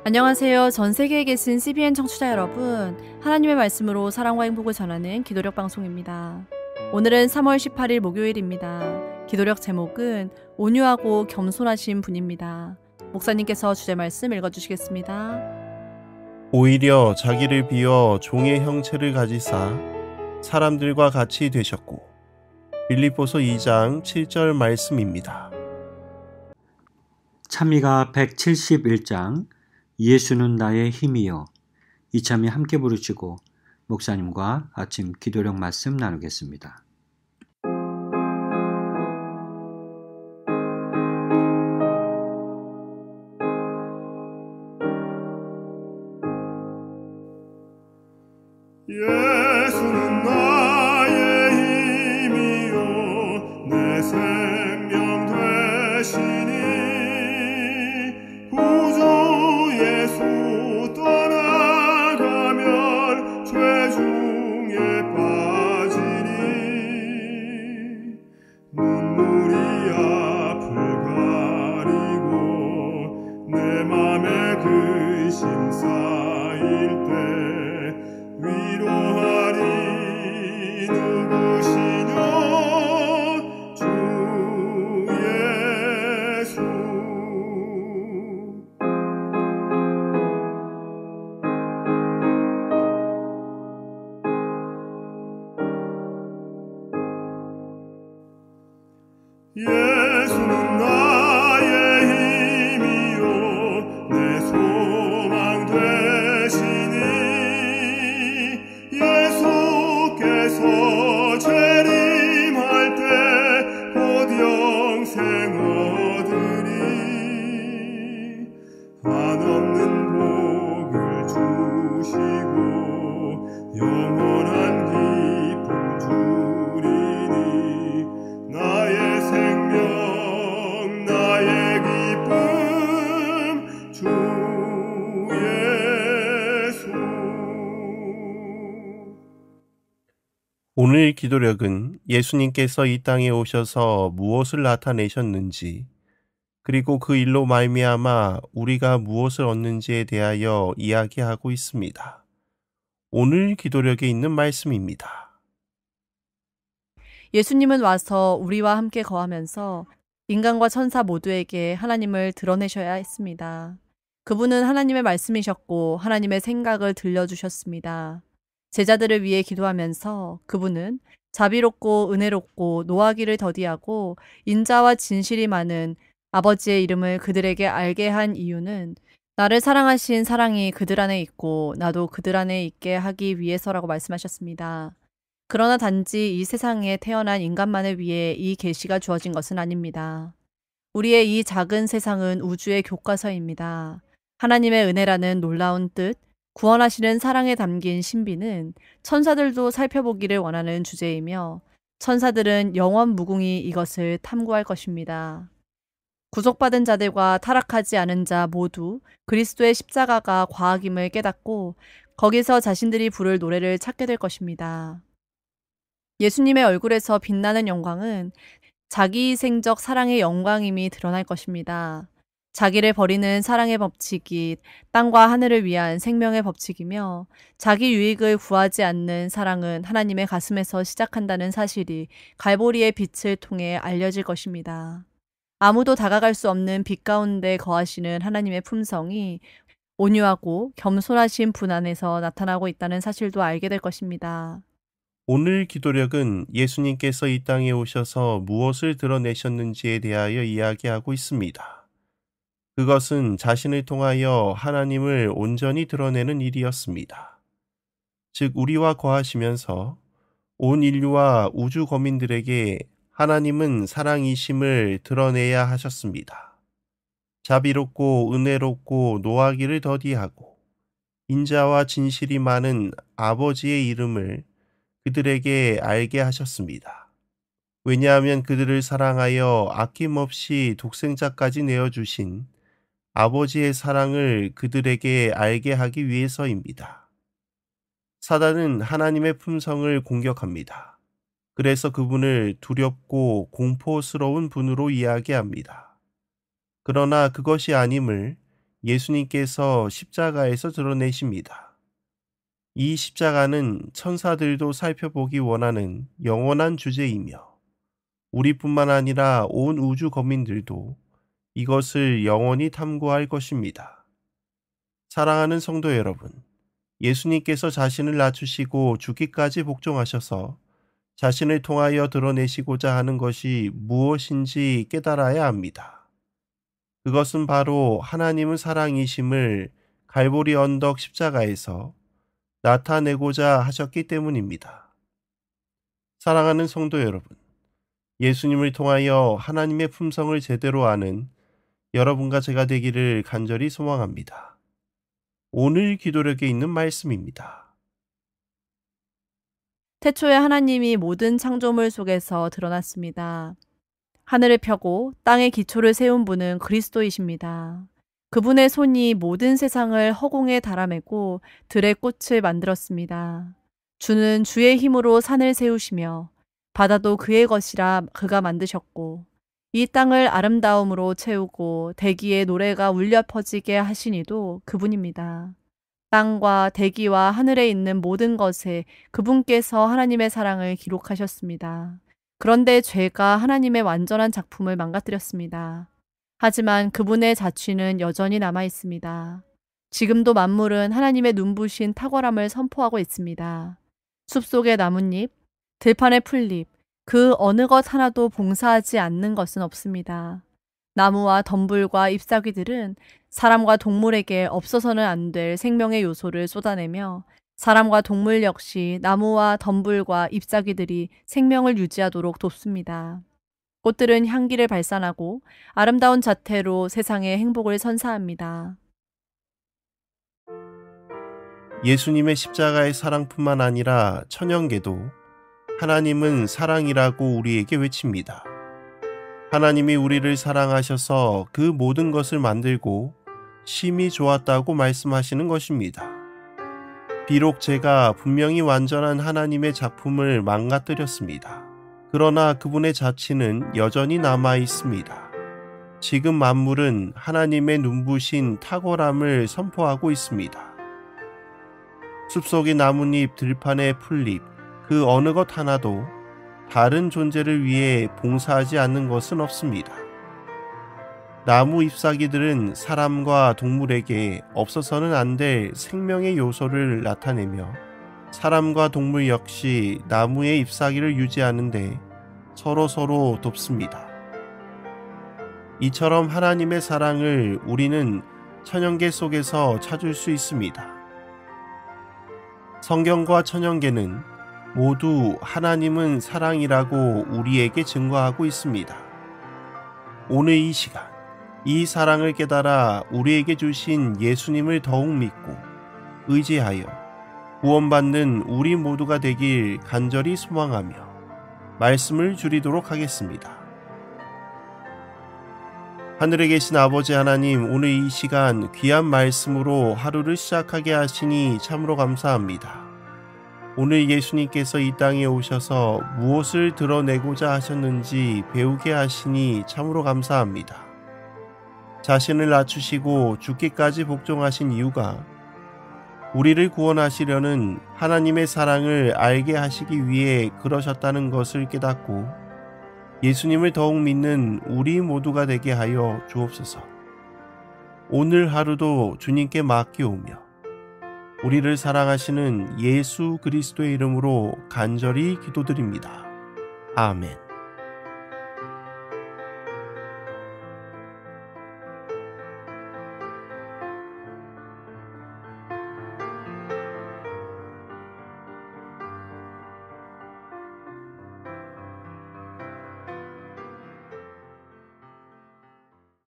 안녕하세요. 전 세계에 계신 CBN 청취자 여러분. 하나님의 말씀으로 사랑과 행복을 전하는 기도력 방송입니다. 오늘은 3월 18일 목요일입니다. 기도력 제목은 온유하고 겸손하신 분입니다. 목사님께서 주제 말씀 읽어주시겠습니다. 오히려 자기를 비워 종의 형체를 가지사 사람들과 같이 되셨고, 빌립보서 2장 7절 말씀입니다. 찬미가 171장 예수는 나의 힘이요, 이참에 함께 부르시고 목사님과 아침 기도력 말씀 나누겠습니다. 예수는 나의 힘이요 내 생명 되시니 구주 예수 떠나가면 죄중에 빠지니 눈물이 앞을 가리고 내 맘에 근심 쌓일 때 위로하리 누구시뇨 주 예수. 예수는 나의 힘이요 내 소망 되시니 예수께서 재림할 때 곧 영생 얻으리 한없는 복을 주시고 영원한 기쁨 주리니 나의 생명 나의 기쁨 주 예수. 오늘 기도력은 예수님께서 이 땅에 오셔서 무엇을 나타내셨는지, 그리고 그 일로 말미암아 우리가 무엇을 얻는지에 대하여 이야기하고 있습니다. 오늘 기도력에 있는 말씀입니다. 예수님은 와서 우리와 함께 거하면서 인간과 천사 모두에게 하나님을 드러내셔야 했습니다. 그분은 하나님의 말씀이셨고 하나님의 생각을 들려주셨습니다. 제자들을 위해 기도하면서 그분은 자비롭고 은혜롭고 노하기를 더디하고 인자와 진실이 많은 아버지의 이름을 그들에게 알게 한 이유는 나를 사랑하신 사랑이 그들 안에 있고 나도 그들 안에 있게 하기 위해서라고 말씀하셨습니다. 그러나 단지 이 세상에 태어난 인간만을 위해 이 계시가 주어진 것은 아닙니다. 우리의 이 작은 세상은 우주의 교과서입니다. 하나님의 은혜라는 놀라운 뜻, 구원하시는 사랑에 담긴 신비는 천사들도 살펴보기를 원하는 주제이며 천사들은 영원 무궁히 이것을 탐구할 것입니다. 구속받은 자들과 타락하지 않은 자 모두 그리스도의 십자가가 과학임을 깨닫고 거기서 자신들이 부를 노래를 찾게 될 것입니다. 예수님의 얼굴에서 빛나는 영광은 자기희생적 사랑의 영광임이 드러날 것입니다. 자기를 버리는 사랑의 법칙이 땅과 하늘을 위한 생명의 법칙이며 자기 유익을 구하지 않는 사랑은 하나님의 가슴에서 시작한다는 사실이 갈보리의 빛을 통해 알려질 것입니다. 아무도 다가갈 수 없는 빛 가운데 거하시는 하나님의 품성이 온유하고 겸손하신 분 안에서 나타나고 있다는 사실도 알게 될 것입니다. 오늘 기도력은 예수님께서 이 땅에 오셔서 무엇을 드러내셨는지에 대하여 이야기하고 있습니다. 그것은 자신을 통하여 하나님을 온전히 드러내는 일이었습니다. 즉, 우리와 거하시면서 온 인류와 우주 거민들에게 하나님은 사랑이심을 드러내야 하셨습니다. 자비롭고 은혜롭고 노하기를 더디하고 인자와 진실이 많은 아버지의 이름을 그들에게 알게 하셨습니다. 왜냐하면 그들을 사랑하여 아낌없이 독생자까지 내어주신 아버지의 사랑을 그들에게 알게 하기 위해서입니다. 사단은 하나님의 품성을 공격합니다. 그래서 그분을 두렵고 공포스러운 분으로 이야기합니다. 그러나 그것이 아님을 예수님께서 십자가에서 드러내십니다. 이 십자가는 천사들도 살펴보기 원하는 영원한 주제이며 우리뿐만 아니라 온 우주 거민들도 이것을 영원히 탐구할 것입니다. 사랑하는 성도 여러분, 예수님께서 자신을 낮추시고 죽기까지 복종하셔서 자신을 통하여 드러내시고자 하는 것이 무엇인지 깨달아야 합니다. 그것은 바로 하나님은 사랑이심을 갈보리 언덕 십자가에서 나타내고자 하셨기 때문입니다. 사랑하는 성도 여러분, 예수님을 통하여 하나님의 품성을 제대로 아는 여러분과 제가 되기를 간절히 소망합니다. 오늘 기도력에 있는 말씀입니다. 태초에 하나님이 모든 창조물 속에서 드러났습니다. 하늘을 펴고 땅의 기초를 세운 분은 그리스도이십니다. 그분의 손이 모든 세상을 허공에 달아매고 들의 꽃을 만들었습니다. 주는 주의 힘으로 산을 세우시며 바다도 그의 것이라 그가 만드셨고 이 땅을 아름다움으로 채우고 대기에 노래가 울려 퍼지게 하시니도 그분입니다. 땅과 대기와 하늘에 있는 모든 것에 그분께서 하나님의 사랑을 기록하셨습니다. 그런데 죄가 하나님의 완전한 작품을 망가뜨렸습니다. 하지만 그분의 자취는 여전히 남아 있습니다. 지금도 만물은 하나님의 눈부신 탁월함을 선포하고 있습니다. 숲속의 나뭇잎, 들판의 풀잎, 그 어느 것 하나도 봉사하지 않는 것은 없습니다. 나무와 덤불과 잎사귀들은 사람과 동물에게 없어서는 안 될 생명의 요소를 쏟아내며 사람과 동물 역시 나무와 덤불과 잎사귀들이 생명을 유지하도록 돕습니다. 꽃들은 향기를 발산하고 아름다운 자태로 세상에 행복을 선사합니다. 예수님의 십자가의 사랑뿐만 아니라 천연계도 하나님은 사랑이라고 우리에게 외칩니다. 하나님이 우리를 사랑하셔서 그 모든 것을 만들고 심히 좋았다고 말씀하시는 것입니다. 비록 제가 분명히 완전한 하나님의 작품을 망가뜨렸습니다. 그러나 그분의 자취는 여전히 남아 있습니다. 지금 만물은 하나님의 눈부신 탁월함을 선포하고 있습니다. 숲속의 나뭇잎, 들판의 풀잎, 그 어느 것 하나도 다른 존재를 위해 봉사하지 않는 것은 없습니다. 나무 잎사귀들은 사람과 동물에게 없어서는 안 될 생명의 요소를 나타내며 사람과 동물 역시 나무의 잎사귀를 유지하는데 서로 돕습니다. 이처럼 하나님의 사랑을 우리는 천연계 속에서 찾을 수 있습니다. 성경과 천연계는 모두 하나님은 사랑이라고 우리에게 증거하고 있습니다. 오늘 이 시간, 이 사랑을 깨달아 우리에게 주신 예수님을 더욱 믿고 의지하여 구원받는 우리 모두가 되길 간절히 소망하며 말씀을 줄이도록 하겠습니다. 하늘에 계신 아버지 하나님, 오늘 이 시간 귀한 말씀으로 하루를 시작하게 하시니 참으로 감사합니다. 오늘 예수님께서 이 땅에 오셔서 무엇을 드러내고자 하셨는지 배우게 하시니 참으로 감사합니다. 자신을 낮추시고 죽기까지 복종하신 이유가 우리를 구원하시려는 하나님의 사랑을 알게 하시기 위해 그러셨다는 것을 깨닫고 예수님을 더욱 믿는 우리 모두가 되게 하여 주옵소서. 오늘 하루도 주님께 맡기오며 우리를 사랑하시는 예수 그리스도의 이름으로 간절히 기도드립니다. 아멘.